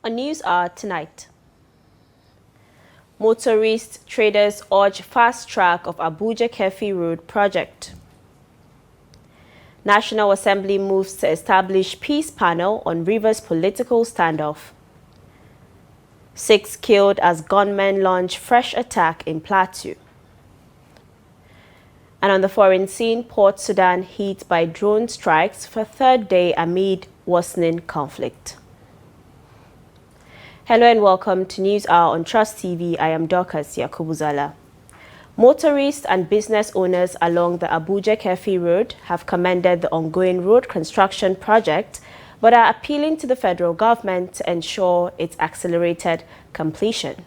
On News Hour tonight. Motorist traders urge fast track of Abuja-Kefi Road project. National Assembly moves to establish peace panel on Rivers political standoff. 6 killed as gunmen launch fresh attack in Plateau. And on the foreign scene, Port Sudan hit by drone strikes for third day amid worsening conflict. Hello and welcome to News Hour on Trust TV. I am Dorcas Yakubuzala. Motorists and business owners along the Abuja-Kefi Road have commended the ongoing road construction project, but are appealing to the federal government to ensure its accelerated completion.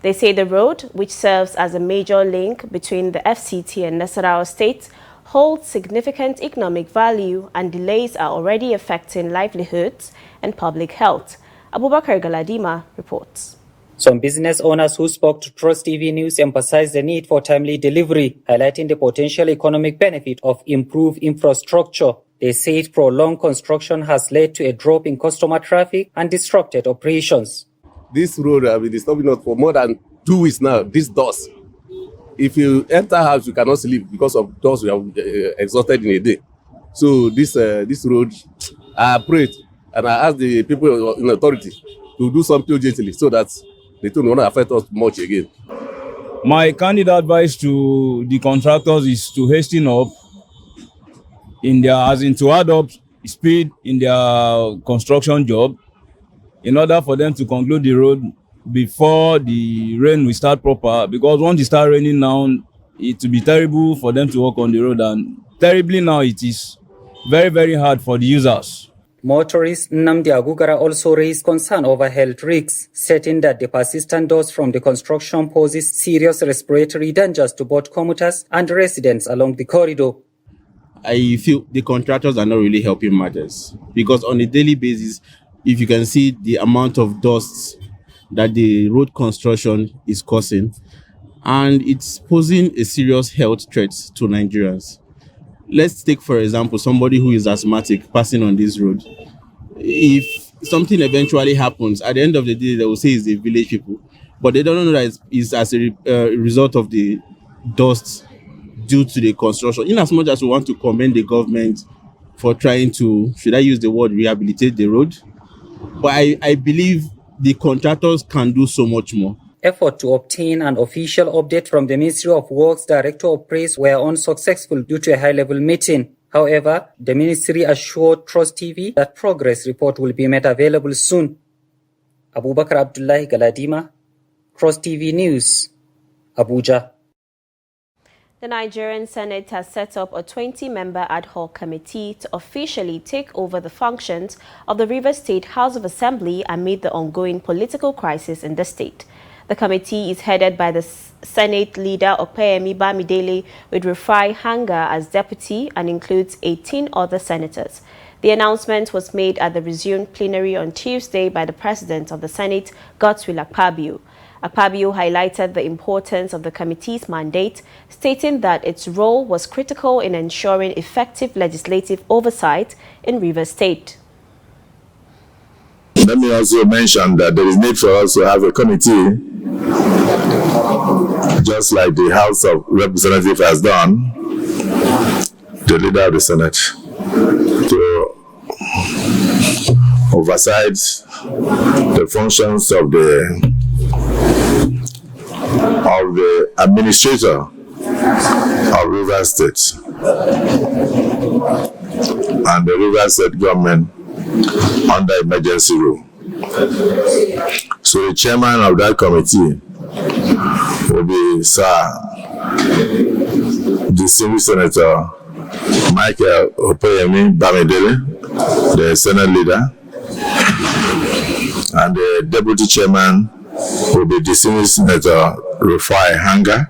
They say the road, which serves as a major link between the FCT and Nasarawa states, holds significant economic value, and delays are already affecting livelihoods and public health. Abubakar Galadima reports. Some business owners who spoke to Trust TV News emphasized the need for timely delivery, highlighting the potential economic benefit of improved infrastructure. They said prolonged construction has led to a drop in customer traffic and disrupted operations. This road has been disturbing us for more than 2 weeks now. This dust. If you enter house, you cannot sleep because of dust we have exhausted in a day. So this road, I prayed and I asked the people in authority to do something urgently so that they don't want to affect us much again. My candid advice to the contractors is to hasten up to add up speed in their construction job in order for them to conclude the road before the rain will start proper, because once it starts raining now, it will be terrible for them to work on the road, and terribly now it is very, very hard for the users. Motorist Nnamdi Agugara also raised concern over health risks, stating that the persistent dust from the construction poses serious respiratory dangers to both commuters and residents along the corridor. I feel the contractors are not really helping matters, because on a daily basis, if you can see the amount of dust that the road construction is causing, and it's posing a serious health threat to Nigerians. Let's take, for example, somebody who is asthmatic passing on this road. If something eventually happens, at the end of the day, they will say it's the village people, but they don't know that it's as a result of the dust due to the construction. In as much as we want to commend the government for trying to, should I use the word, rehabilitate the road, but I believe the contractors can do so much more. Effort to obtain an official update from the Ministry of Works Director of Praise were unsuccessful due to a high-level meeting. However, the ministry assured Trust TV that progress report will be made available soon. Abubakar Abdullahi Galadima, Trust TV News, Abuja. The Nigerian Senate has set up a 20-member ad hoc committee to officially take over the functions of the Rivers State House of Assembly amid the ongoing political crisis in the state. The committee is headed by the Senate leader Opeyemi Bamidele, with Rufai Hanga as deputy, and includes 18 other senators. The announcement was made at the resumed plenary on Tuesday by the President of the Senate, Godswill Akpabio. Akpabio highlighted the importance of the committee's mandate, stating that its role was critical in ensuring effective legislative oversight in Rivers State. Let me also mention that there is need for us to have a committee, just like the House of Representatives has done, the leader of the Senate, to oversight the functions of the administrator of Rivers State and the Rivers State government under emergency rule. So the chairman of that committee will be Sir distinguished Senator Michael Opeyemi Bamidele, the Senate leader, and the deputy chairman will be distinguished Senator Rufai Hanga.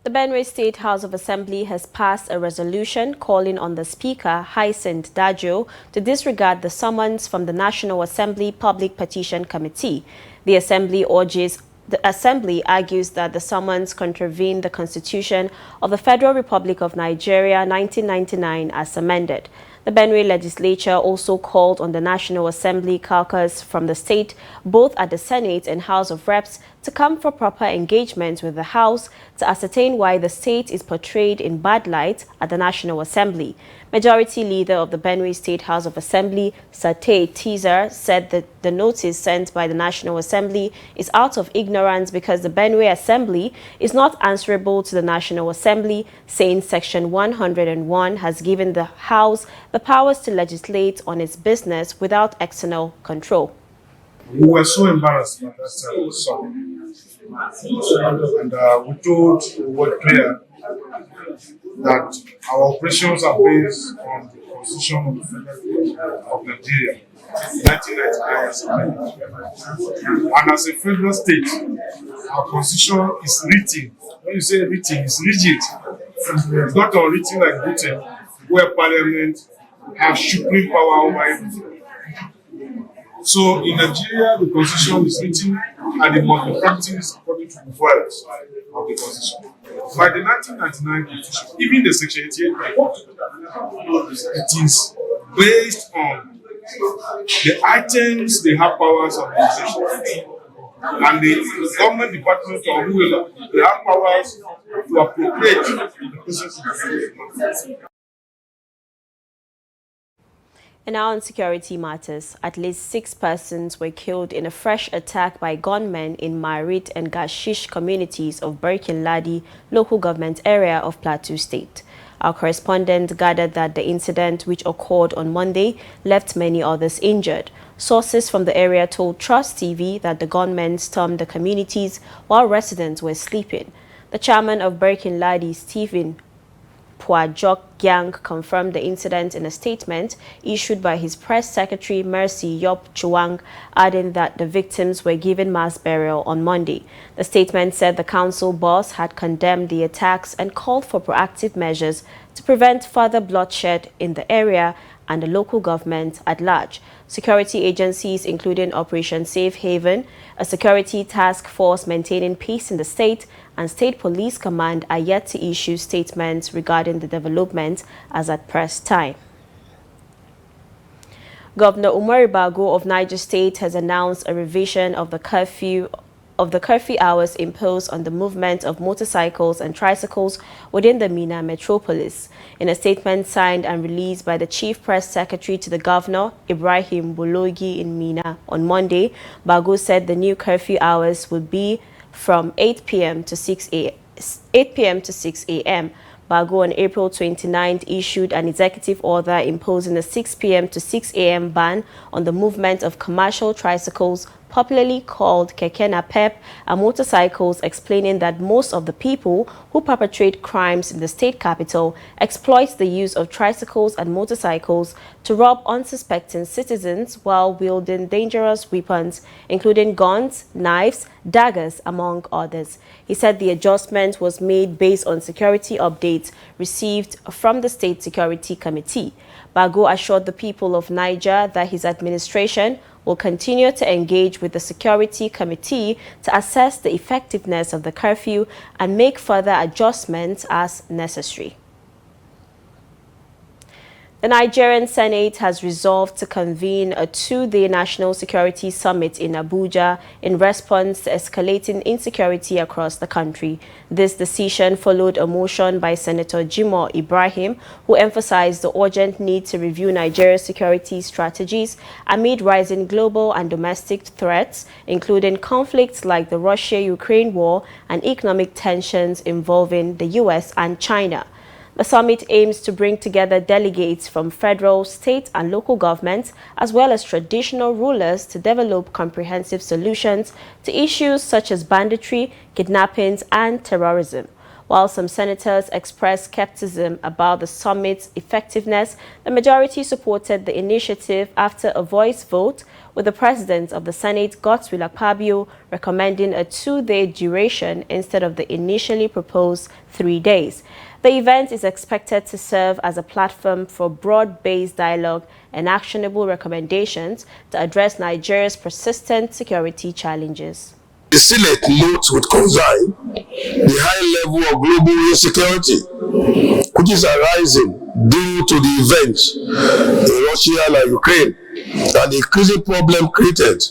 The Benue State House of Assembly has passed a resolution calling on the Speaker, Hyacinth Dajo, to disregard the summons from the National Assembly Public Petition Committee. The Assembly argues that the summons contravened the Constitution of the Federal Republic of Nigeria 1999 as amended. The Benue legislature also called on the National Assembly caucus from the state, both at the Senate and House of Reps, to come for proper engagement with the House to ascertain why the state is portrayed in bad light at the National Assembly. Majority Leader of the Benue State House of Assembly, Sate Teaser, said that the notice sent by the National Assembly is out of ignorance because the Benue Assembly is not answerable to the National Assembly, saying Section 101 has given the House the powers to legislate on its business without external control. We were so embarrassed by that summit. And we told the world clear that our operations are based on the Constitution of the Federal of Nigeria, 1999. And as a federal state, our Constitution is written. When you say written, it's rigid. It's not unwritten like Britain, where Parliament has supreme power over everything. So in Nigeria, the Constitution is written and it must be practiced according to the words of the Constitution. By the 1999 Constitution, even the Section 88 report, it is based on the items they have powers of organization. And the government department or whoever, they have powers to appropriate the process of the. And now on security matters, at least 6 persons were killed in a fresh attack by gunmen in Marit and Gashish communities of Barkin, Ladi local government area of Plateau State. Our correspondent gathered that the incident, which occurred on Monday, left many others injured. Sources from the area told Trust TV that the gunmen stormed the communities while residents were sleeping. The chairman of Barkin, Ladi, Stephen Pwajok Gyang, confirmed the incident in a statement issued by his press secretary Mercy Yop Chuang, adding that the victims were given mass burial on Monday. The statement said the council boss had condemned the attacks and called for proactive measures to prevent further bloodshed in the area and the local government at large. Security agencies, including Operation Safe Haven, a security task force maintaining peace in the state, and State Police Command are yet to issue statements regarding the development as at press time. Governor Umar Bago of Niger State has announced a revision of the curfew hours imposed on the movement of motorcycles and tricycles within the Mina metropolis. In a statement signed and released by the Chief Press Secretary to the Governor, Ibrahim Bologi in Mina on Monday, Bago said the new curfew hours would be from 8 p.m. to 6 a.m. Bago on April 29th issued an executive order imposing a 6 p.m. to 6 a.m. ban on the movement of commercial tricycles, popularly called keke napep, and motorcycles, explaining that most of the people who perpetrate crimes in the state capital exploit the use of tricycles and motorcycles to rob unsuspecting citizens while wielding dangerous weapons, including guns, knives, daggers, among others. He said the adjustment was made based on security updates received from the State Security Committee. Bago assured the people of Niger that his administration will continue to engage with the Security Committee to assess the effectiveness of the curfew and make further adjustments as necessary. The Nigerian Senate has resolved to convene a 2-day National Security Summit in Abuja in response to escalating insecurity across the country. This decision followed a motion by Senator Jimoh Ibrahim, who emphasized the urgent need to review Nigeria's security strategies amid rising global and domestic threats, including conflicts like the Russia-Ukraine war and economic tensions involving the U.S. and China. The summit aims to bring together delegates from federal, state, and local governments, as well as traditional rulers, to develop comprehensive solutions to issues such as banditry, kidnappings, and terrorism. While some senators expressed skepticism about the summit's effectiveness, the majority supported the initiative after a voice vote, with the President of the Senate, Godswill Akpabio, recommending a 2-day duration instead of the initially proposed 3 days. The event is expected to serve as a platform for broad-based dialogue and actionable recommendations to address Nigeria's persistent security challenges. The Senate notes with concern the high level of global insecurity which is arising due to the events in Russia and Ukraine and the increasing problem created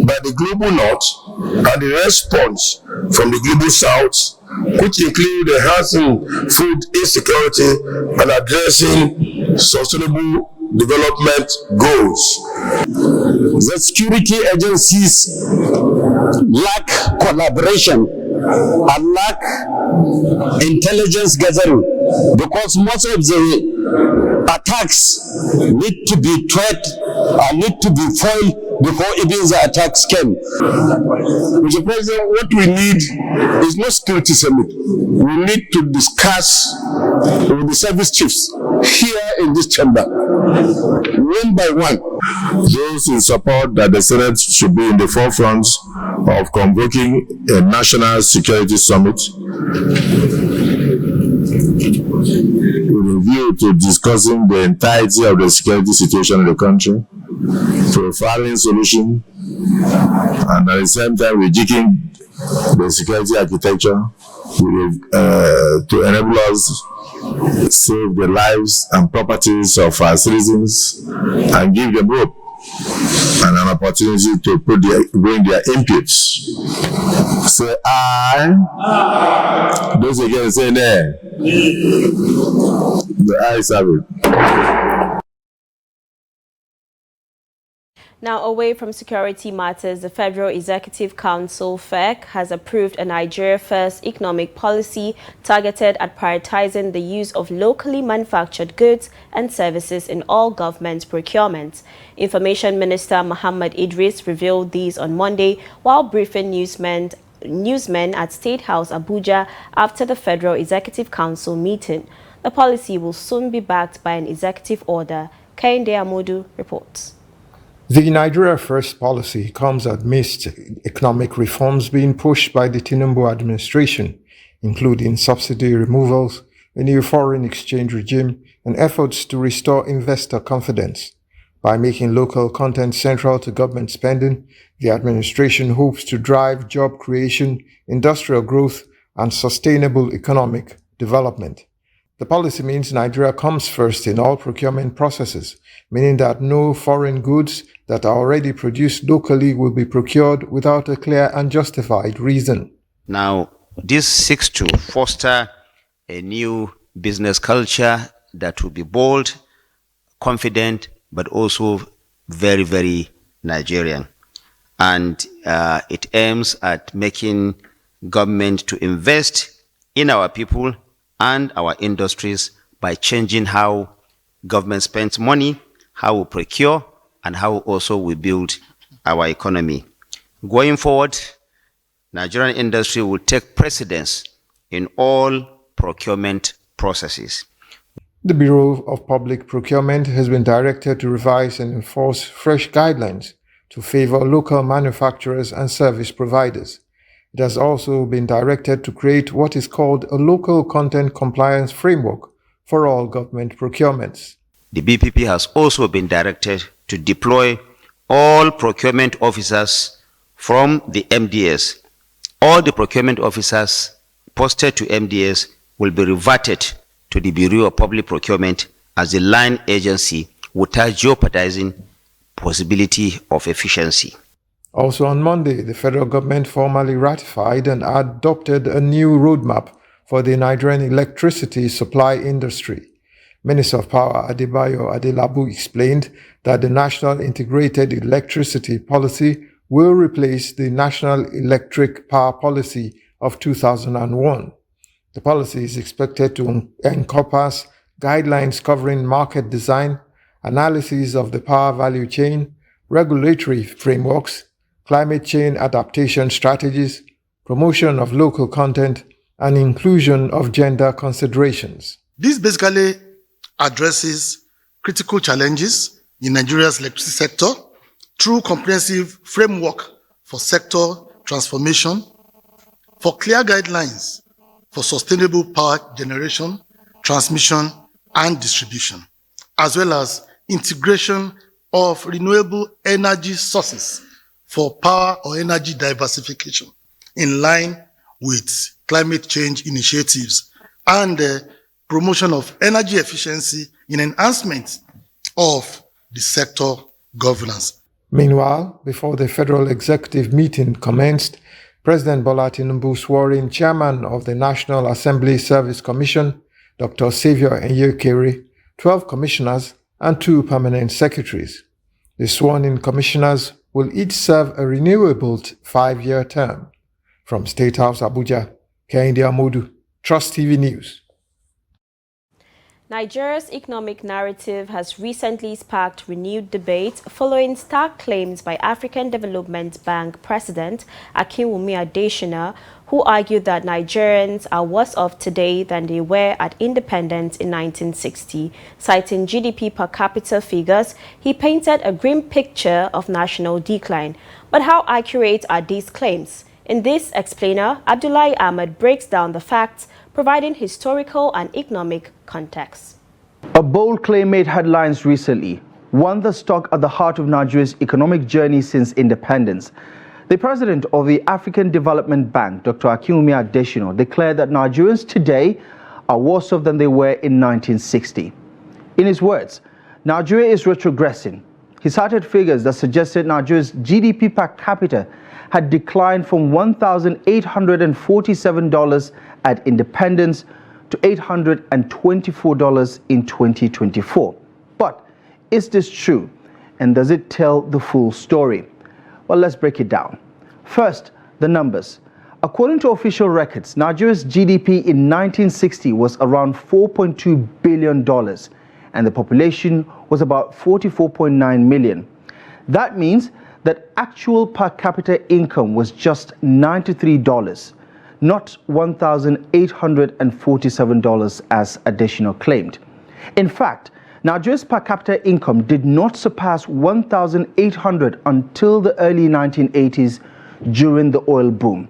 by the global north and the response from the global south, which include enhancing food insecurity and addressing sustainable development goals. The security agencies lack collaboration and lack intelligence gathering, because most of the attacks need to be tracked and need to be foiled before even the attacks came. Mr. President, what we need is not security summit. We need to discuss with the service chiefs here in this chamber, one by one. Those in support that the Senate should be in the forefront of convoking a national security summit with a view to discussing the entirety of the security situation in the country, profiling solution, and at the same time rejigging the security architecture to enable us save the lives and properties of our citizens and give them hope and an opportunity to bring their inputs. Say aye. Those again say nay. The ayes have it. Now, away from security matters, the Federal Executive Council, FEC, has approved a Nigeria First economic policy targeted at prioritizing the use of locally manufactured goods and services in all government procurements. Information Minister Muhammad Idris revealed these on Monday while briefing newsmen at State House Abuja after the Federal Executive Council meeting. The policy will soon be backed by an executive order. Kehinde Amodu reports. The Nigeria First policy comes amidst economic reforms being pushed by the Tinubu administration, including subsidy removals, a new foreign exchange regime, and efforts to restore investor confidence. By making local content central to government spending, the administration hopes to drive job creation, industrial growth, and sustainable economic development. The policy means Nigeria comes first in all procurement processes, meaning that no foreign goods that are already produced locally will be procured without a clear and justified reason. Now, this seeks to foster a new business culture that will be bold, confident, but also very, very Nigerian. And it aims at making government to invest in our people and our industries by changing how government spends money, how we procure, and how also we build our economy. Going forward, Nigerian industry will take precedence in all procurement processes. The Bureau of Public Procurement has been directed to revise and enforce fresh guidelines to favor local manufacturers and service providers. It has also been directed to create what is called a local content compliance framework for all government procurements. The BPP has also been directed to deploy all procurement officers from the MDS. All the procurement officers posted to MDS will be reverted to the Bureau of Public Procurement as the line agency without jeopardizing possibility of efficiency. Also on Monday, the federal government formally ratified and adopted a new roadmap for the Nigerian electricity supply industry. Minister of Power Adebayo Adelabu explained that the National Integrated Electricity Policy will replace the National Electric Power Policy of 2001. The policy is expected to encompass guidelines covering market design, analysis of the power value chain, regulatory frameworks, climate change adaptation strategies, promotion of local content, and inclusion of gender considerations. This basically addresses critical challenges in Nigeria's electricity sector through comprehensive framework for sector transformation, for clear guidelines for sustainable power generation, transmission, and distribution, as well as integration of renewable energy sources for power or energy diversification in line with climate change initiatives and promotion of energy efficiency, in enhancement of the sector governance. Meanwhile, before the Federal Executive meeting commenced, President Bola Tinubu swore in Chairman of the National Assembly Service Commission, Dr. Saviour Enyekere, 12 commissioners and 2 permanent secretaries. The sworn-in commissioners will each serve a renewable 5-year term. From State House, Abuja, Kehinde Amodu, Trust TV News. Nigeria's economic narrative has recently sparked renewed debate following stark claims by African Development Bank President Akinwumi Adesina, who argued that Nigerians are worse off today than they were at independence in 1960. Citing GDP per capita figures, he painted a grim picture of national decline. But how accurate are these claims? In this explainer, Abdullahi Ahmed breaks down the facts, providing historical and economic context. A bold claim made headlines recently, one that stuck at the heart of Nigeria's economic journey since independence. The president of the African Development Bank, Dr. Akinwumi Adesina, declared that Nigerians today are worse off than they were in 1960. In his words, Nigeria is retrogressing. He cited figures that suggested Nigeria's GDP per capita had declined from $1,847 at independence to $824 in 2024. But is this true? And does it tell the full story? Well, let's break it down. First, the numbers. According to official records, Nigeria's GDP in 1960 was around $4.2 billion, and the population was about 44.9 million. That means that actual per capita income was just $93, not $1,847 as Adesina claimed. In fact, Nigeria's per capita income did not surpass $1,800 until the early 1980s during the oil boom.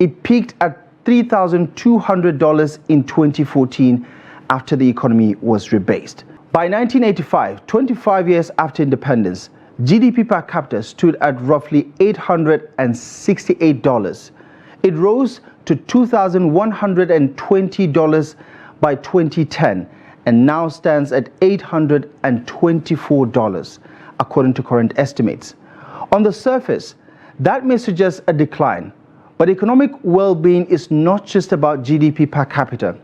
It peaked at $3,200 in 2014 after the economy was rebased. By 1985, 25 years after independence, GDP per capita stood at roughly $868. It rose to $2,120 by 2010 and now stands at $824, according to current estimates. On the surface, that may suggest a decline, but economic well-being is not just about GDP per capita.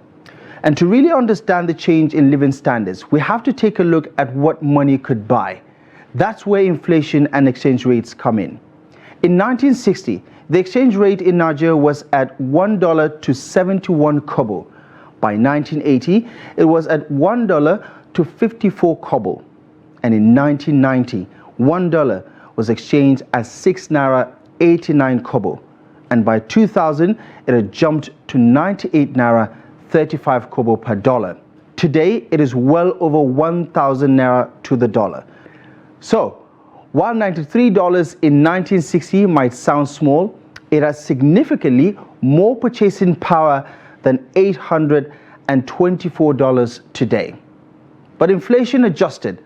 And to really understand the change in living standards, we have to take a look at what money could buy. That's where inflation and exchange rates come in. In 1960, the exchange rate in Nigeria was at $1 to 71 kobo. By 1980, it was at $1 to 54 kobo. And in 1990, $1 was exchanged at 6 naira 89 kobo. And by 2000, it had jumped to 98 naira 35 kobo per dollar. Today, it is well over 1,000 naira to the dollar. So, while $93 in 1960 might sound small, it has significantly more purchasing power than $824 today. But inflation adjusted,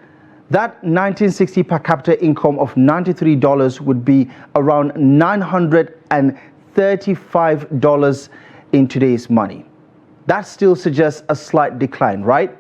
that 1960 per capita income of $93 would be around $935 in today's money. That still suggests a slight decline, right?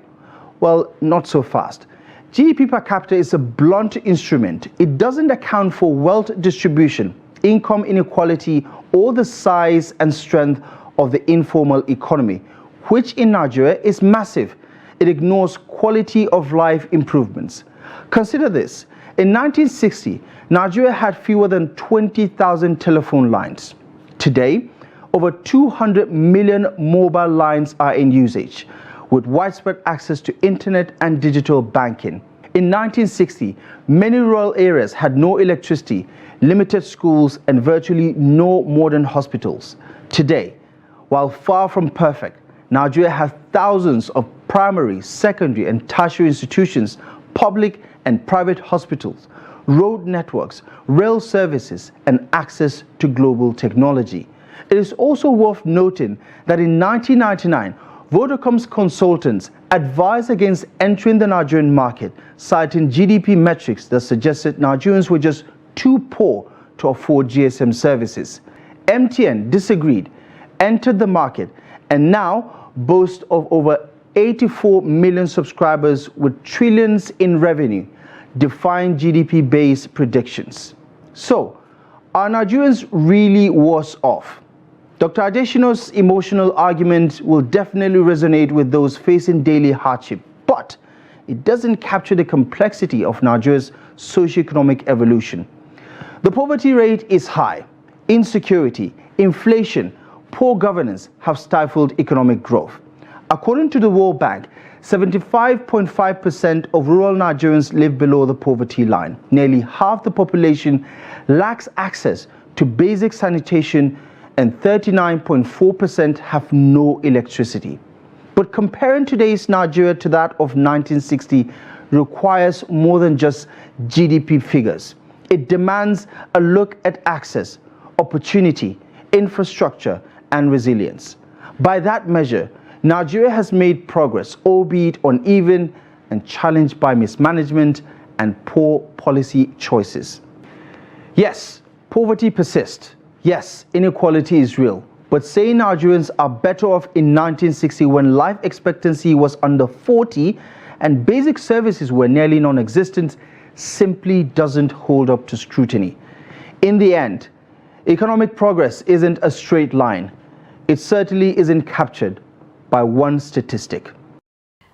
Well, not so fast. GDP per capita is a blunt instrument. It doesn't account for wealth distribution, income inequality, or the size and strength of the informal economy, which in Nigeria is massive. It ignores quality of life improvements. Consider this. In 1960, Nigeria had fewer than 20,000 telephone lines. Today, over 200 million mobile lines are in usage, with widespread access to internet and digital banking. In 1960, many rural areas had no electricity, limited schools, and virtually no modern hospitals. Today, while far from perfect, Nigeria has thousands of primary, secondary, and tertiary institutions, public and private hospitals, road networks, rail services, and access to global technology. It is also worth noting that in 1999, Vodacom's consultants advised against entering the Nigerian market, citing GDP metrics that suggested Nigerians were just too poor to afford GSM services. MTN disagreed, entered the market, and now boasts of over 84 million subscribers with trillions in revenue, defying GDP-based predictions. So, are Nigerians really worse off? Dr. Adeshino's emotional argument will definitely resonate with those facing daily hardship, but it doesn't capture the complexity of Nigeria's socioeconomic evolution. The poverty rate is high. Insecurity, inflation, poor governance have stifled economic growth. According to the World Bank, 75.5% of rural Nigerians live below the poverty line. Nearly half the population lacks access to basic sanitation, and 39.4% have no electricity. But comparing today's Nigeria to that of 1960 requires more than just GDP figures. It demands a look at access, opportunity, infrastructure, and resilience. By that measure, Nigeria has made progress, albeit uneven and challenged by mismanagement and poor policy choices. Yes, poverty persists. Yes, inequality is real. But saying Nigerians are better off in 1960 when life expectancy was under 40 and basic services were nearly non-existent simply doesn't hold up to scrutiny. In the end, economic progress isn't a straight line. It certainly isn't captured by one statistic.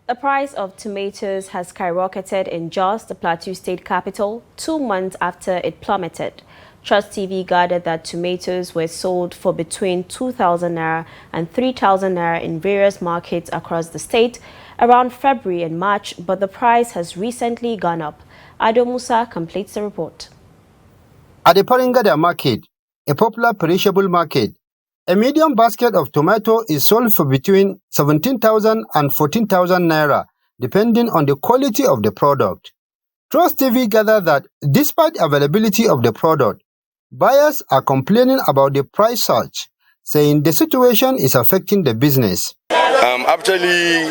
The price of tomatoes has skyrocketed in Jos, the Plateau State capital, 2 months after it plummeted. Trust TV gathered that tomatoes were sold for between 2,000 naira and 3,000 naira in various markets across the state around February and March, but the price has recently gone up. Ado Musa completes the report. At the Paringada market, a popular perishable market, a medium basket of tomato is sold for between 17,000 and 14,000 naira, depending on the quality of the product. Trust TV gathered that despite availability of the product, buyers are complaining about the price surge, saying the situation is affecting the business. Actually,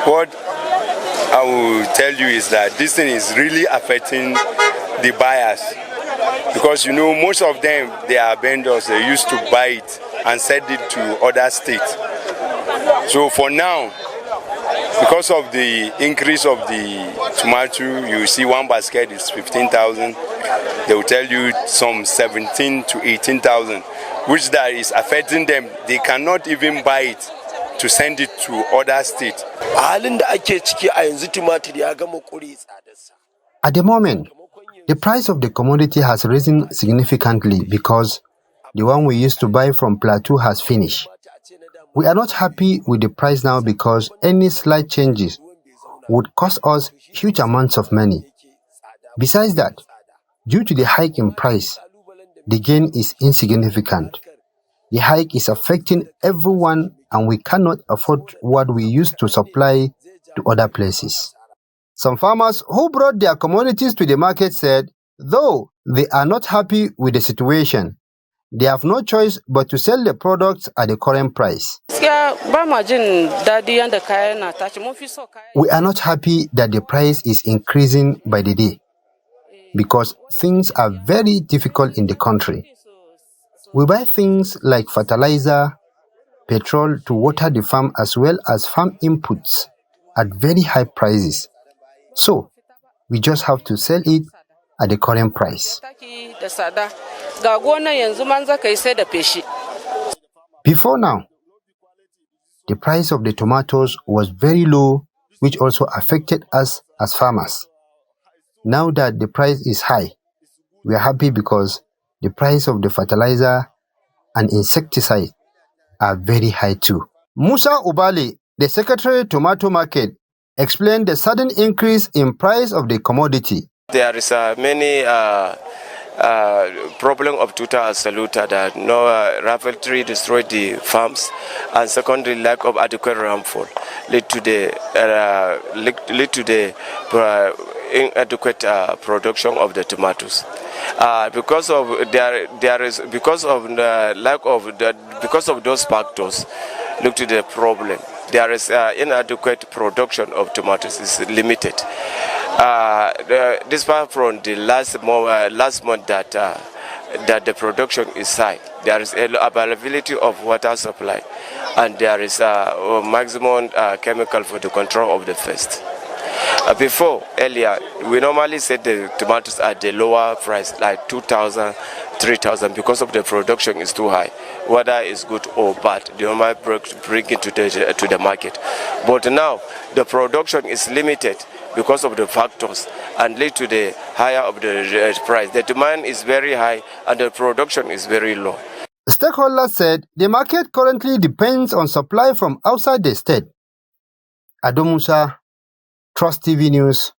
what I will tell you is that this thing is really affecting the buyers. Because, you know, most of them, they are vendors, they used to buy it and sell it to other states. So for now, because of the increase of the tomato, you see one basket is 15,000. They will tell you some 17 to 18,000, which that is affecting them. They cannot even buy it to send it to other states. At the moment, the price of the commodity has risen significantly because the one we used to buy from Plateau has finished. We are not happy with the price now because any slight changes would cost us huge amounts of money. Besides that, due to the hike in price, the gain is insignificant. The hike is affecting everyone and we cannot afford what we used to supply to other places. Some farmers who brought their commodities to the market said, though they are not happy with the situation, they have no choice but to sell the products at the current price. We are not happy that the price is increasing by the day because things are very difficult in the country. We buy things like fertilizer, petrol to water the farm as well as farm inputs at very high prices. So, we just have to sell it at the current price. Before now, the price of the tomatoes was very low, which also affected us as farmers. Now that the price is high, we are happy because the price of the fertilizer and insecticide are very high too. Musa Ubali, the Secretary Tomato Market, explained the sudden increase in price of the commodity. There is many problem of total saluta that no raffle tree destroyed the farms, and secondly lack of adequate rainfall lead to the inadequate production of the tomatoes. Because of those factors, look to the problem. There is inadequate production of tomatoes is limited. This far from the last month that the production is high. There is availability of water supply, and there is a maximum chemical for the control of the pest. Earlier, we normally said the tomatoes at the lower price, like 2,000, 3,000, because of the production is too high. Whether it's good or bad, they normally bring it to the market. But now, the production is limited because of the factors and lead to the higher of the price. The demand is very high and the production is very low. Stakeholders said the market currently depends on supply from outside the state. Adomusa, Trust TV News,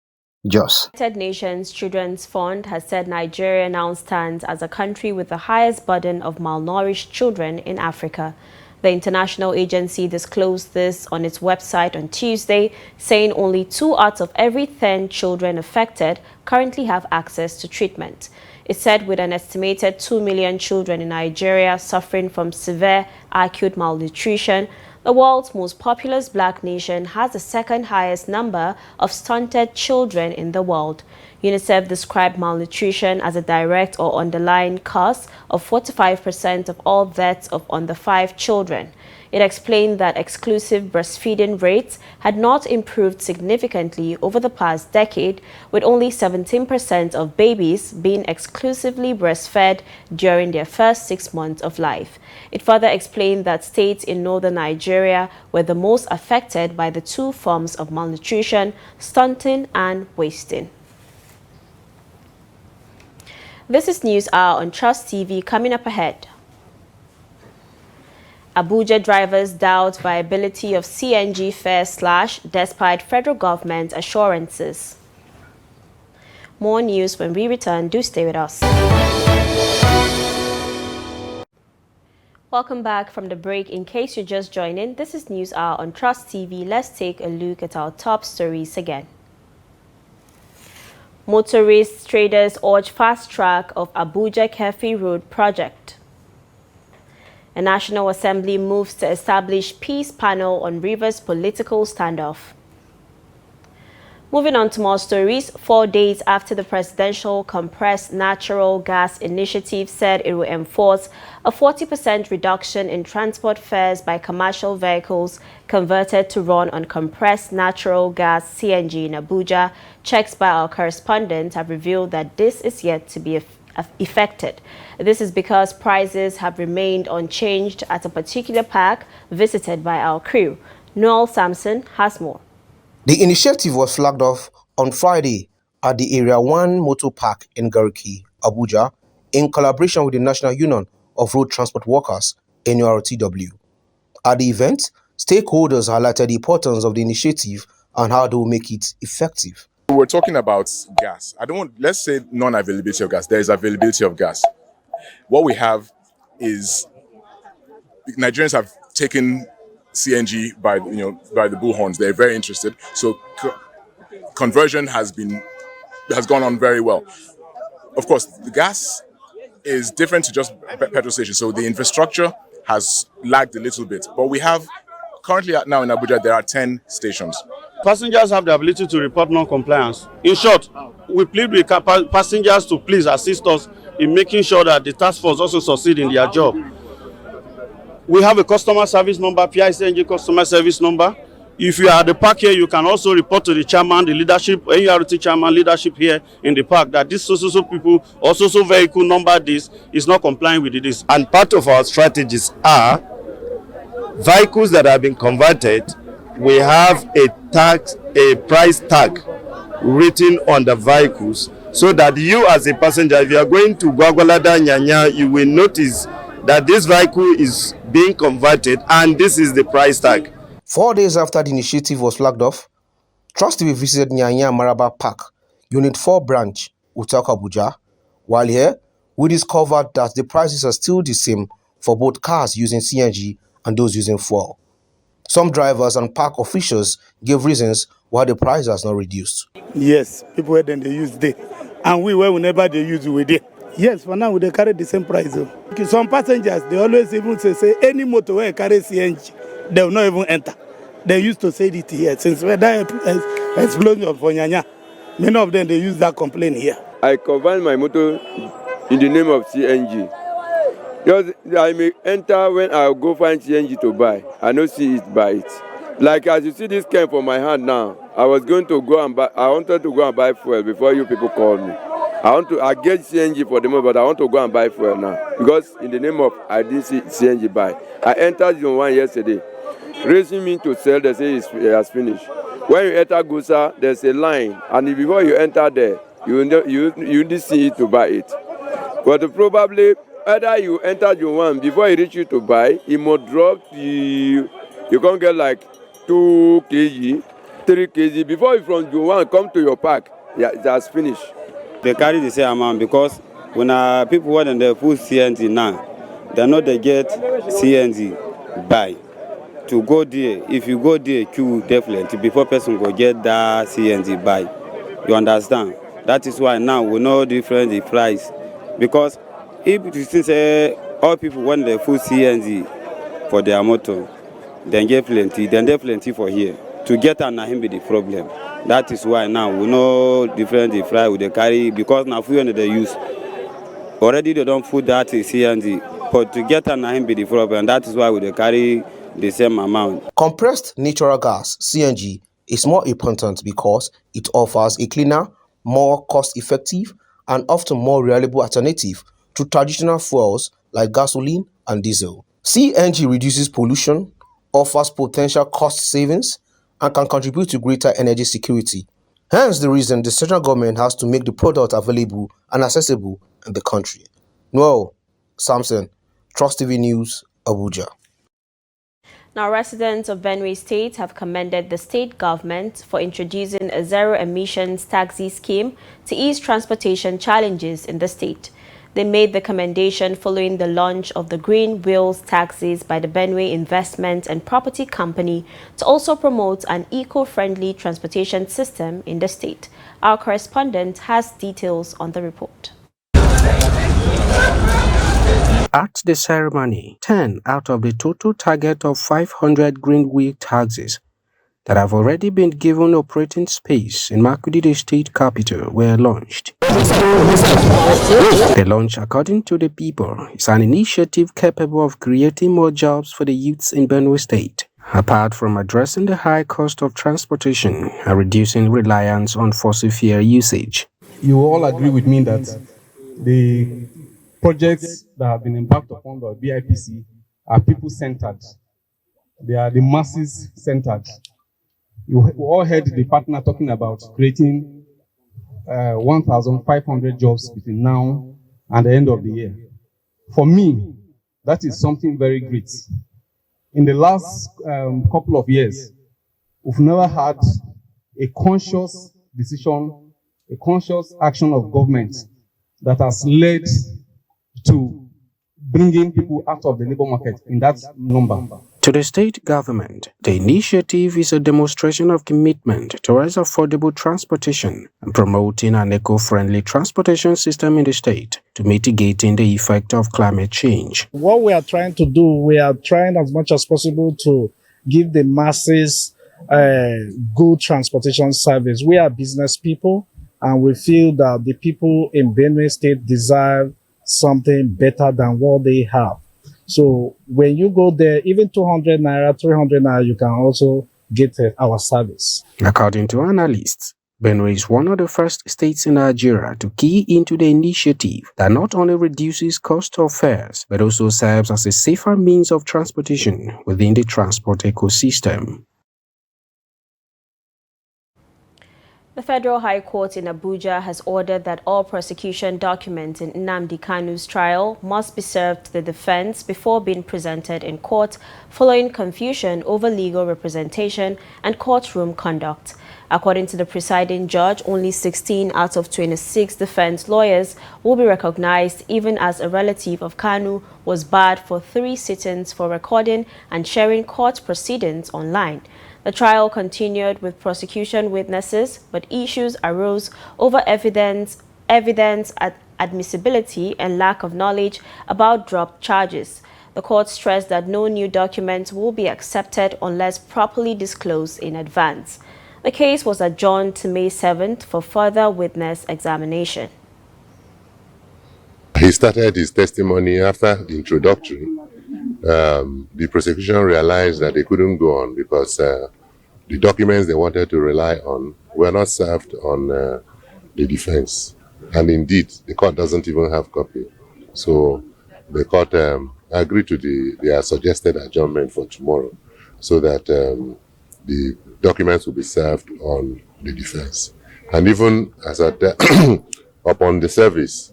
Jos. The United Nations Children's Fund has said Nigeria now stands as a country with the highest burden of malnourished children in Africa. The international agency disclosed this on its website on Tuesday, saying only 2 out of every 10 children affected currently have access to treatment. It said with an estimated 2 million children in Nigeria suffering from severe acute malnutrition, the world's most populous black nation has the second highest number of stunted children in the world. UNICEF described malnutrition as a direct or underlying cause of 45% of all deaths of under 5 children. It explained that exclusive breastfeeding rates had not improved significantly over the past decade, with only 17% of babies being exclusively breastfed during their first 6 months of life. It further explained that states in northern Nigeria were the most affected by the 2 forms of malnutrition, stunting and wasting. This is News Hour on Trust TV. Coming up ahead. Abuja drivers doubt viability of CNG fare slash despite federal government assurances. More news when we return. Do stay with us. Welcome back from the break. In case you're just joining, this is News Hour on Trust TV. Let's take a look at our top stories again. Motorists traders urge fast track of Abuja Kefi Road project. A National Assembly moves to establish peace panel on Rivers political standoff. Moving on to more stories, 4 days after the Presidential Compressed Natural Gas Initiative said it will enforce a 40% reduction in transport fares by commercial vehicles converted to run on compressed natural gas CNG in Abuja, checks by our correspondent have revealed that this is yet to be effected. This is because prices have remained unchanged at a particular park visited by our crew. Noel Sampson has more. The initiative was flagged off on Friday at the Area 1 Motor Park in Garki, Abuja, in collaboration with the National Union of Road Transport Workers, NURTW. At the event, stakeholders highlighted the importance of the initiative and how they will make it effective. We're talking about gas. Let's say non-availability of gas. There is availability of gas. What we have is Nigerians have taken CNG by the bullhorns. They're very interested. So conversion has gone on very well. Of course, the gas is different to just petrol stations. So the infrastructure has lagged a little bit. But we have currently now in Abuja, there are 10 stations. Passengers have the ability to report non-compliance. In short, we plead with passengers to please assist us in making sure that the task force also succeed in their job. We have a customer service number, PICNG customer service number. If you are at the park here, you can also report to the chairman, the leadership, NURT chairman, leadership here in the park that this so people or so vehicle number this is not complying with this. And part of our strategies are vehicles that have been converted. We have a price tag written on the vehicles so that you as a passenger, if you are going to Gwagwalada Nyanya, you will notice that this vehicle is being converted and this is the price tag. 4 days after the initiative was flagged off, Trust TV visited Nyanya Maraba Park, Unit 4 branch, Utaka Abuja. While here, we discovered that the prices are still the same for both cars using CNG and those using fuel. Some drivers and park officials gave reasons why the price has not reduced. Yes, people where then they use day, and we whenever they use we day. Yes, for now they carry the same price though. Some passengers they always even say any motor where carry CNG, they will not even enter. They used to say it here since when that explosion for Nyanya. Many of them they use that complaint here. I convert my motor in the name of CNG. Just I may enter when I go find CNG to buy. I no see it buy it. Like as you see this cane for my hand now, I was going to go and buy. I wanted to go and buy fuel before you people called me. I get CNG for the moment, but I want to go and buy fuel now because in the name of I didn't see CNG buy. I entered zone 1 yesterday, raising me to sell. They say it has finished. When you enter Gusa, there's a line, and before you enter there, you didn't see it to buy it. But probably either you enter zone 1 before you reach you to buy, it must drop you can't get like 2 kg, 3 kg before you from zone 1 come to your park. Yeah, it has finished. They carry the same amount because when people want the full CNG now, they know they get CNG buy. To go there, if you go there, queue definitely before person go get that CNG buy. You understand? That is why now we know different the price. Because if you still say all people want the full CNG for their motor, then get plenty, then they plenty for here. To get an him be the problem. That is why now we know different the fry with the carry because now fuel they use. Already they don't put that CNG, but to get an him be the problem. That is why we they carry the same amount. Compressed natural gas, CNG, is more important because it offers a cleaner, more cost-effective, and often more reliable alternative to traditional fuels like gasoline and diesel. CNG reduces pollution, offers potential cost savings, and can contribute to greater energy security. Hence the reason the central government has to make the product available and accessible in the country. Noel Samson, Trust TV News, Abuja. Now, residents of Benue State have commended the state government for introducing a zero-emissions taxi scheme to ease transportation challenges in the state. They made the commendation following the launch of the Green Wheels taxis by the Benue Investment and Property Company to also promote an eco-friendly transportation system in the state. Our correspondent has details on the report. At the ceremony, 10 out of the total target of 500 green wheel taxis that have already been given operating space in Makurdi, the state capital, were launched. The launch, according to the people, is an initiative capable of creating more jobs for the youths in Benue State, apart from addressing the high cost of transportation and reducing reliance on fossil fuel usage. You all agree with me that the projects that have been embarked upon by BIPC are people-centered. They are the masses-centered. You all heard the partner talking about creating 1,500 jobs between now and the end of the year. For me, that is something very great. In the last couple of years, we've never had a conscious decision, a conscious action of government that has led to bringing people out of the labor market in that number. To the state government, the initiative is a demonstration of commitment towards affordable transportation and promoting an eco-friendly transportation system in the state to mitigating the effect of climate change. What we are trying to do, we are trying as much as possible to give the masses good transportation service. We are business people, and we feel that the people in Benue State deserve something better than what they have. So when you go there, even 200 naira, 300 naira, you can also get our service. According to analysts, Benue is one of the first states in Nigeria to key into the initiative that not only reduces cost of fares, but also serves as a safer means of transportation within the transport ecosystem. The Federal High Court in Abuja has ordered that all prosecution documents in Nnamdi Kanu's trial must be served to the defense before being presented in court, following confusion over legal representation and courtroom conduct. According to the presiding judge, only 16 out of 26 defense lawyers will be recognized, even as a relative of Kanu was barred for 3 sittings for recording and sharing court proceedings online. The trial continued with prosecution witnesses, but issues arose over evidence admissibility and lack of knowledge about dropped charges. The court stressed that no new documents will be accepted unless properly disclosed in advance. The case was adjourned to May 7th for further witness examination. He started his testimony after the introductory. The prosecution realized that they couldn't go on because the documents they wanted to rely on were not served on the defense. And indeed, the court doesn't even have copy. So the court agreed to their suggested adjournment for tomorrow so that the documents will be served on the defense. And even as at upon the service,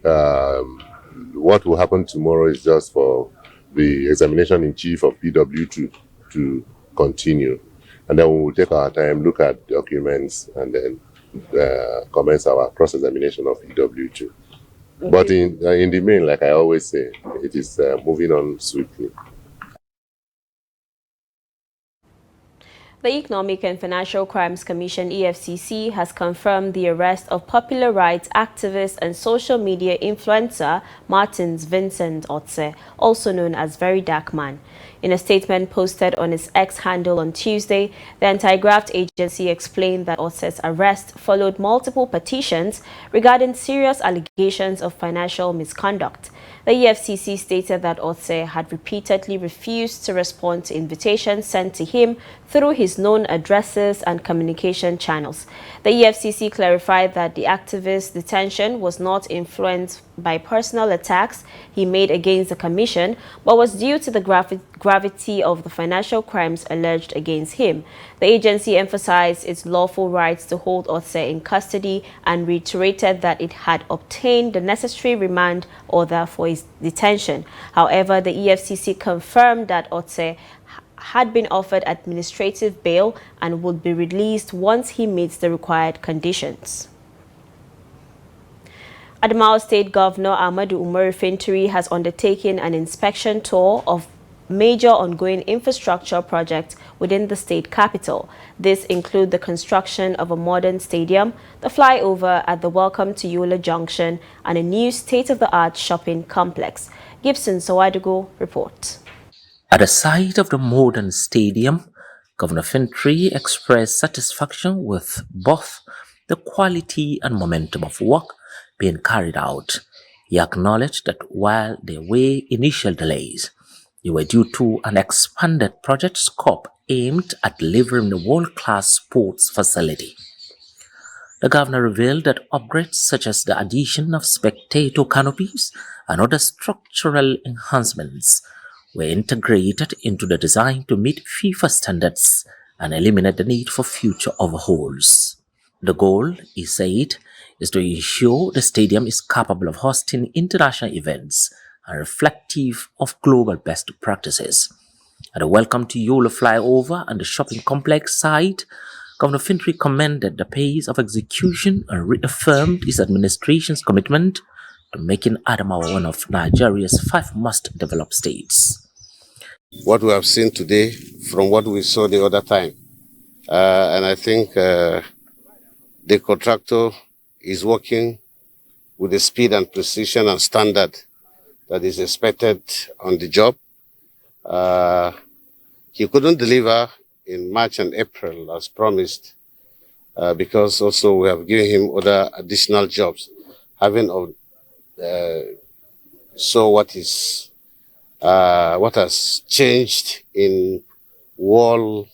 what will happen tomorrow is just for the examination in chief of PW to continue. And then we will take our time, look at documents, and then commence our cross-examination of PW2. Okay. But in the main, like I always say, it is moving on swiftly. The Economic and Financial Crimes Commission (EFCC) has confirmed the arrest of popular rights activist and social media influencer Martins Vincent Otse, also known as Very Dark Man. In a statement posted on its X handle on Tuesday, the anti-graft agency explained that Otse's arrest followed multiple petitions regarding serious allegations of financial misconduct. The EFCC stated that Otse had repeatedly refused to respond to invitations sent to him through his known addresses and communication channels. The EFCC clarified that the activist's detention was not influenced by personal attacks he made against the commission, but was due to the gravity of the financial crimes alleged against him. The agency emphasized its lawful rights to hold Otse in custody and reiterated that it had obtained the necessary remand order for his detention. However, the EFCC confirmed that Otse had been offered administrative bail and would be released once he meets the required conditions. Adamawa State Governor Ahmadu Umaru Fintiri has undertaken an inspection tour of major ongoing infrastructure projects within the state capital. This includes the construction of a modern stadium, the flyover at the Welcome to Yola Junction, and a new state-of-the-art shopping complex. Gibson Sawadugo reports. At the site of the modern stadium, Governor Fintiri expressed satisfaction with both the quality and momentum of work being carried out. He acknowledged that while there were initial delays, they were due to an expanded project scope aimed at delivering a world-class sports facility. The governor revealed that upgrades such as the addition of spectator canopies and other structural enhancements were integrated into the design to meet FIFA standards and eliminate the need for future overhauls. The goal, he said, is to ensure the stadium is capable of hosting international events and reflective of global best practices. At the Welcome to Yola flyover and the shopping complex site, Governor Fintiri commended the pace of execution and reaffirmed his administration's commitment to making Adamawa one of Nigeria's 5 most developed states. What we have seen today from what we saw the other time, and I think the contractor is working with the speed and precision and standard that is expected on the job. He couldn't deliver in March and April as promised because also we have given him other additional jobs. Having saw what has changed in world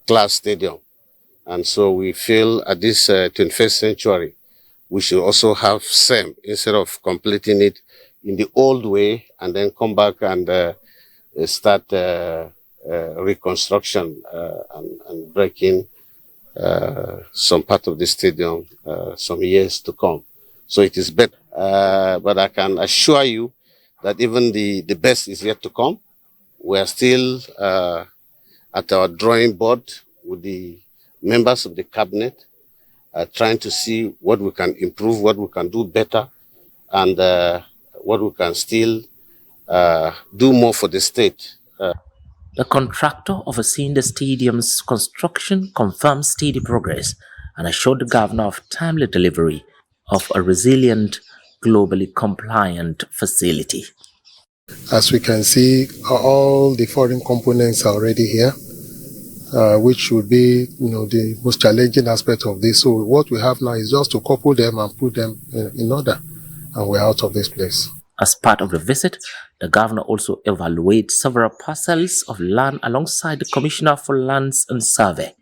class stadium. And so we feel at this 21st century, we should also have same instead of completing it in the old way and then come back and start reconstruction and breaking some part of the stadium some years to come. So it is better. But I can assure you that even the best is yet to come. We are still at our drawing board with the members of the cabinet, trying to see what we can improve, what we can do better, and what we can still do more for the state. The contractor overseeing the stadium's construction confirmed steady progress and assured the governor of timely delivery of a resilient, globally compliant facility. As we can see, all the foreign components are already here, which would be, the most challenging aspect of this. So what we have now is just to couple them and put them in order. and we're out of this place. As part of the visit, the governor also evaluated several parcels of land alongside the Commissioner for Lands and Survey,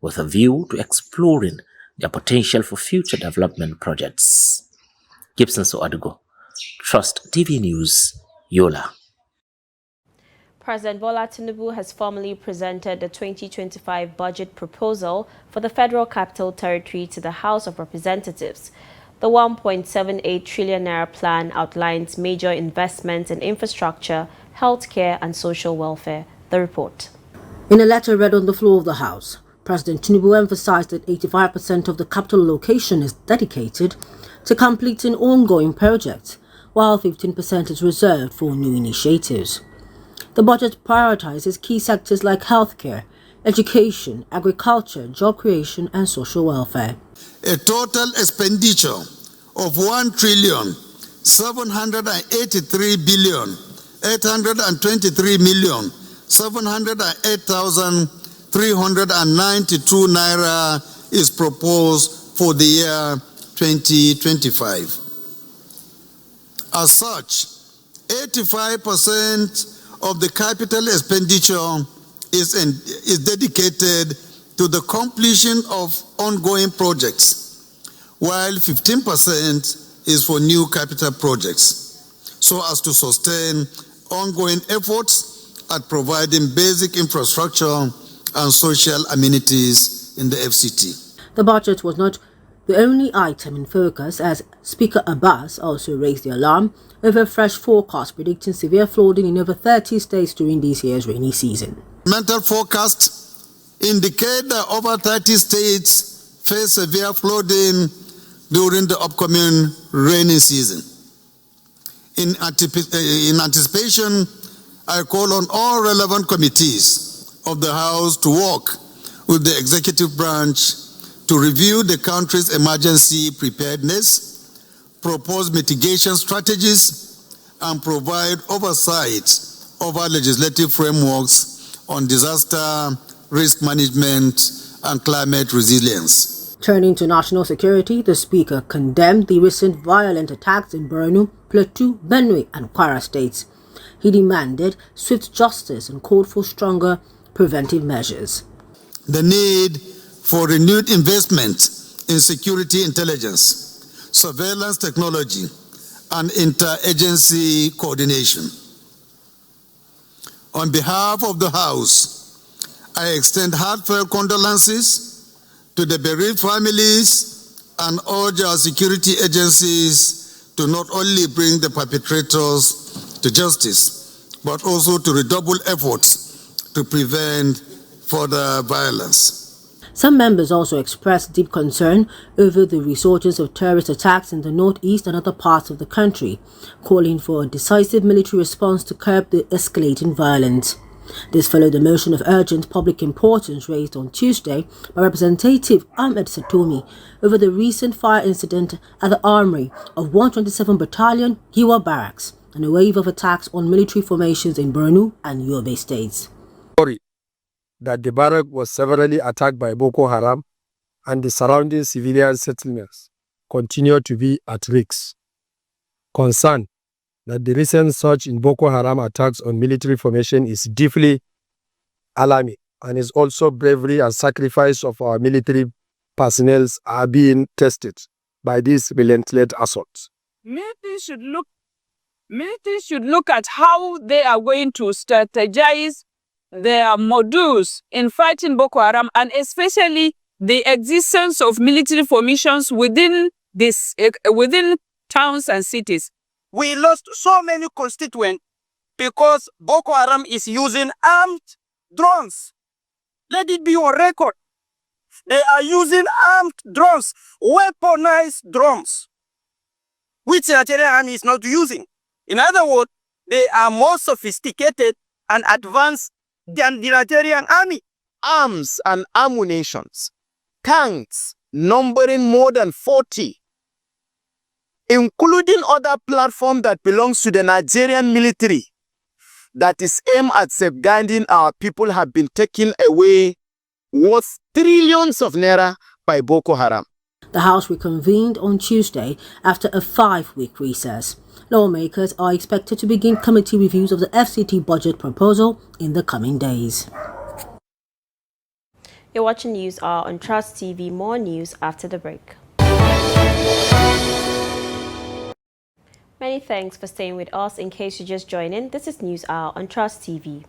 with a view to exploring their potential for future development projects. Gibson Soadugo, Trust TV News, Yola. President Bola Tinubu has formally presented the 2025 budget proposal for the Federal Capital Territory to the House of Representatives. The 1.78 trillion naira plan outlines major investments in infrastructure, healthcare and social welfare. The report. In a letter read on the floor of the House, President Tinubu emphasized that 85% of the capital allocation is dedicated to completing ongoing projects, while 15% is reserved for new initiatives. The budget prioritizes key sectors like healthcare, education, agriculture, job creation and social welfare. A total expenditure of 1,783,823,708,392 naira is proposed for the year 2025. As such, 85% of the capital expenditure is dedicated to the completion of ongoing projects, while 15% is for new capital projects, so as to sustain ongoing efforts at providing basic infrastructure and social amenities in the FCT. The budget was not the only item in focus, as Speaker Abbas also raised the alarm over fresh forecasts predicting severe flooding in over 30 states during this year's rainy season. Mental forecasts indicate that over 30 states face severe flooding during the upcoming rainy season. In anticipation, I call on all relevant committees of the House to work with the executive branch to review the country's emergency preparedness, propose mitigation strategies, and provide oversight over legislative frameworks on disaster risk management and climate resilience. Turning to national security, the Speaker condemned the recent violent attacks in Borno, Plateau, Benue and Kwara states. He demanded swift justice and called for stronger preventive measures. The need for renewed investment in security intelligence, surveillance technology, and interagency coordination. On behalf of the House, I extend heartfelt condolences to the bereaved families and urge our security agencies to not only bring the perpetrators to justice, but also to redouble efforts to prevent further violence. Some members also expressed deep concern over the resurgence of terrorist attacks in the northeast and other parts of the country, calling for a decisive military response to curb the escalating violence. This followed the motion of urgent public importance raised on Tuesday by Representative Ahmed Satomi over the recent fire incident at the armory of 127 Battalion, Giwa Barracks, and a wave of attacks on military formations in Borno and Yobe states. That the barrack was severely attacked by Boko Haram and the surrounding civilian settlements continue to be at risk. Concern that the recent surge in Boko Haram attacks on military formation is deeply alarming, and is also bravery and sacrifice of our military personnel are being tested by these relentless assaults. Military should look at how they are going to strategize their modules in fighting Boko Haram, and especially the existence of military formations within towns and cities. We lost so many constituents because Boko Haram is using armed drones. Let it be on record. They are using armed drones, weaponized drones, which the Nigerian army is not using. In other words, they are more sophisticated and advanced than the Nigerian army. Arms and ammunitions, tanks numbering more than 40, including other platforms that belongs to the Nigerian military that is aimed at safeguarding our people, have been taken away worth trillions of naira by Boko Haram. The House reconvened on Tuesday after a 5-week recess. Lawmakers are expected to begin committee reviews of the FCT budget proposal in the coming days. You're watching News Hour on Trust TV. More news after the break. Many thanks for staying with us. In case you just joined in, this is News Hour on Trust TV.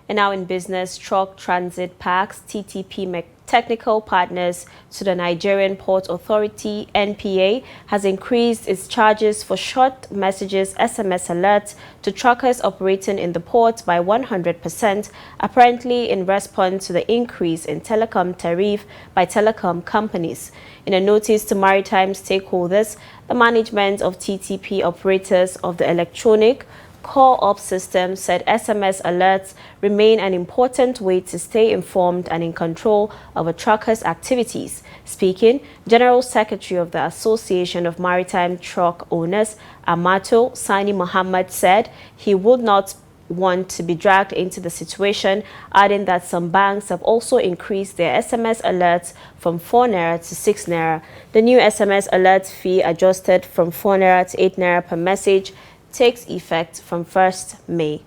And now in business, Truck Transit Parks, TTP Technical Partners to the Nigerian Port Authority, NPA, has increased its charges for short messages SMS alerts to truckers operating in the port by 100%, apparently in response to the increase in telecom tariff by telecom companies. In a notice to maritime stakeholders, the management of TTP operators of the electronic call-up system said SMS alerts remain an important way to stay informed and in control of a trucker's activities. Speaking, General Secretary of the Association of Maritime Truck Owners, Amato Sani Muhammad, said he would not want to be dragged into the situation, adding that some banks have also increased their SMS alerts from 4 naira to 6 naira. The new SMS alert fee, adjusted from 4 naira to 8 naira per message, takes effect from 1st May.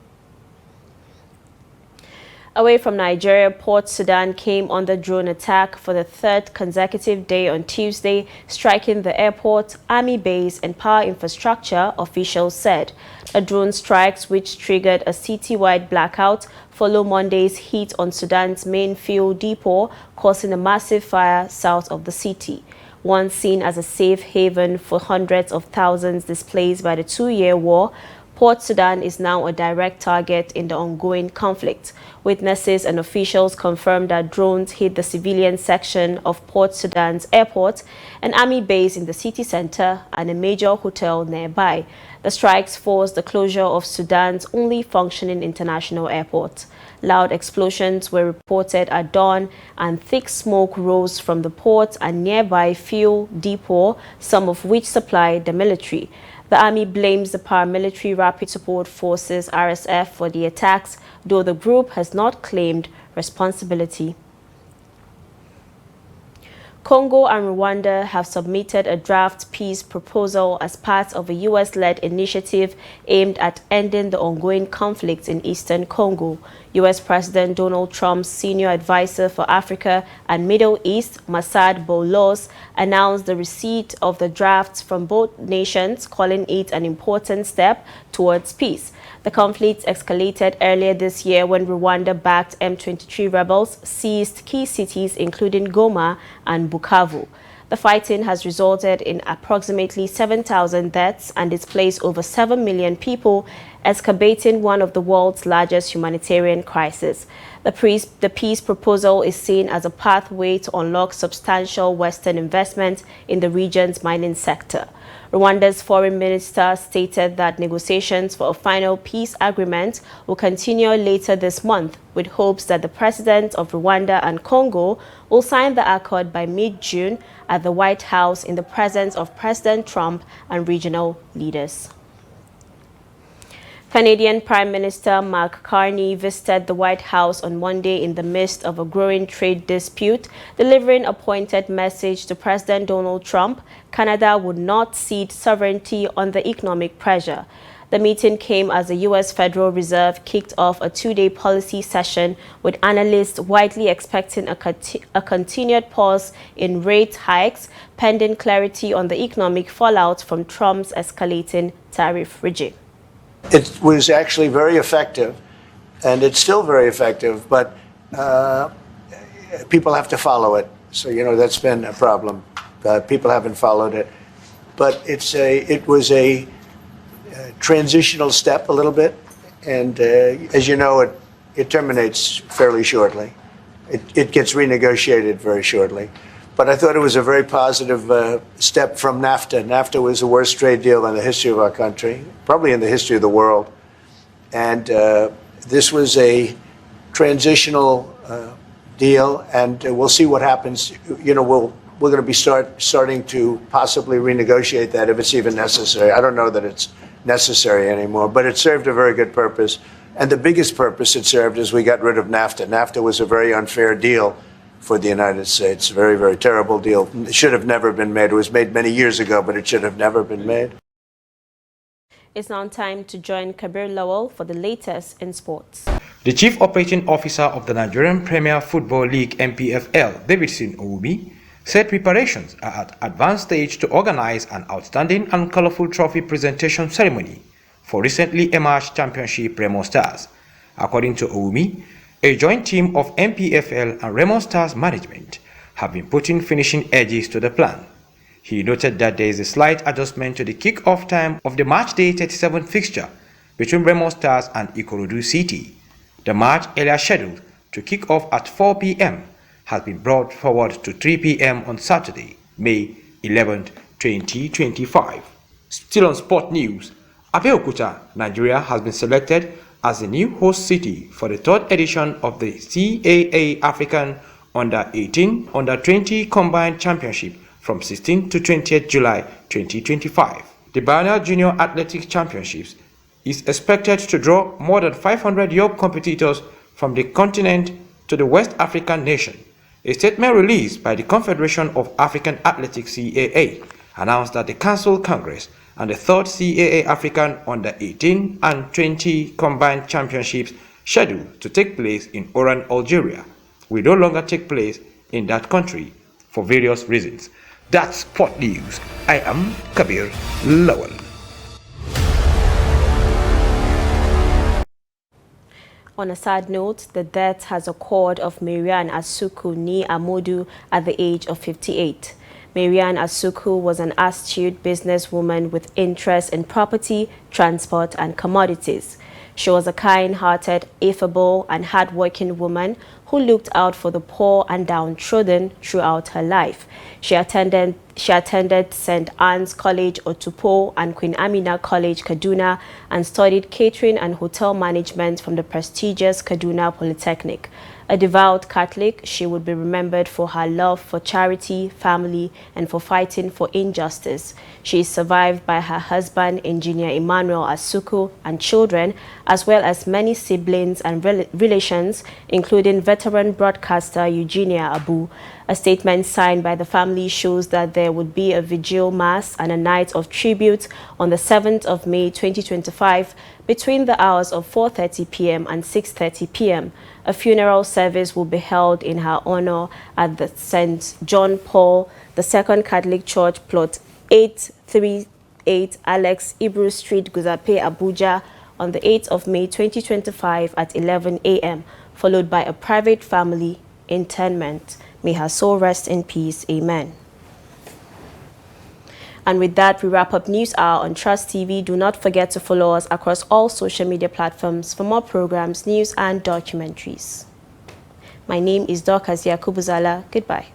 Away from Nigeria, Port Sudan came under drone attack for the 3rd consecutive day on Tuesday, striking the airport, army base and power infrastructure, officials said. The drone strikes, which triggered a city-wide blackout, follow Monday's hit on Sudan's main fuel depot, causing a massive fire south of the city. Once seen as a safe haven for hundreds of thousands displaced by the 2-year war, Port Sudan is now a direct target in the ongoing conflict. Witnesses and officials confirmed that drones hit the civilian section of Port Sudan's airport, an army base in the city center, and a major hotel nearby. The strikes forced the closure of Sudan's only functioning international airport. Loud explosions were reported at dawn, and thick smoke rose from the port and nearby fuel depot, some of which supplied the military. The army blames the paramilitary Rapid Support Forces (RSF) for the attacks, though the group has not claimed responsibility. Congo and Rwanda have submitted a draft peace proposal as part of a U.S.-led initiative aimed at ending the ongoing conflict in eastern Congo. U.S. President Donald Trump's senior advisor for Africa and Middle East, Massad Boulos, announced the receipt of the drafts from both nations, calling it an important step towards peace. The conflict escalated earlier this year when Rwanda-backed M23 rebels seized key cities including Goma and Bukavu. The fighting has resulted in approximately 7,000 deaths and displaced over 7 million people, exacerbating one of the world's largest humanitarian crises. The peace proposal is seen as a pathway to unlock substantial Western investment in the region's mining sector. Rwanda's foreign minister stated that negotiations for a final peace agreement will continue later this month, with hopes that the president of Rwanda and Congo will sign the accord by mid-June at the White House in the presence of President Trump and regional leaders. Canadian Prime Minister Mark Carney visited the White House on Monday in the midst of a growing trade dispute, delivering a pointed message to President Donald Trump. Canada would not cede sovereignty under economic pressure. The meeting came as the U.S. Federal Reserve kicked off a 2-day policy session, with analysts widely expecting a continued pause in rate hikes, pending clarity on the economic fallout from Trump's escalating tariff regime. It was actually very effective, and it's still very effective, but people have to follow it. So, that's been a problem. People haven't followed it. But it was a transitional step a little bit, and as you know, it terminates fairly shortly. It gets renegotiated very shortly. But I thought it was a very positive step from NAFTA. NAFTA was the worst trade deal in the history of our country, probably in the history of the world. And this was a transitional deal, and we'll see what happens. We're going to be starting to possibly renegotiate that if it's even necessary. I don't know that it's necessary anymore, but it served a very good purpose. And the biggest purpose it served is we got rid of NAFTA. NAFTA was a very unfair deal for the United States. Very, very terrible deal. It should have never been made. It was made many years ago, but it should have never been made. It's now time to join Kabir Lawal for the latest in sports. The Chief Operating Officer of the Nigerian Premier Football League (NPFL), Davidson Owumi, said preparations are at advanced stage to organize an outstanding and colorful trophy presentation ceremony for recently emerged Championship Remo Stars. According to Owumi, a joint team of NPFL and Remo Stars management have been putting finishing edges to the plan. He noted that there is a slight adjustment to the kick-off time of the match day 37 fixture between Remo Stars and Ikorodu City. The match, earlier scheduled to kick off at 4 p.m., has been brought forward to 3 p.m. on Saturday, May 11, 2025. Still on sport news, Abeokuta, Nigeria has been selected as the new host city for the third edition of the CAA African Under-18, Under-20 Combined Championship from 16 to 20th July 2025. The Biennial Junior Athletics Championships is expected to draw more than 500 young competitors from the continent to the West African nation. A statement released by the Confederation of African Athletics CAA announced that the Council Congress and the third CAA African Under-18 and 20 Combined Championships scheduled to take place in Oran, Algeria, will no longer take place in that country for various reasons. That's Sport News. I am Kabir Lawal. On a sad note, the death has occurred of Marian Asuku Ni Amodu at the age of 58. Marian Asuku was an astute businesswoman with interests in property, transport, and commodities. She was a kind-hearted, affable, and hard-working woman who looked out for the poor and downtrodden throughout her life. She attended St. Anne's College, Otupo, and Queen Amina College, Kaduna, and studied catering and hotel management from the prestigious Kaduna Polytechnic. A devout Catholic, she would be remembered for her love for charity, family, and for fighting for injustice. She is survived by her husband, Engineer Emmanuel Asuku, and children, as well as many siblings and relations, including veteran broadcaster Eugenia Abu. A statement signed by the family shows that there would be a vigil mass and a night of tribute on the 7th of May 2025 between the hours of 4:30 p.m. and 6:30 p.m. A funeral service will be held in her honor at the St. John Paul II Catholic Church, plot 838 Alex Ibru Street, Guzape, Abuja, on the 8th of May 2025 at 11 a.m., followed by a private family interment. May her soul rest in peace. Amen. And with that, we wrap up News Hour on Trust TV. Do not forget to follow us across all social media platforms for more programs, news, and documentaries. My name is Dorcas Yakubuzala. Goodbye.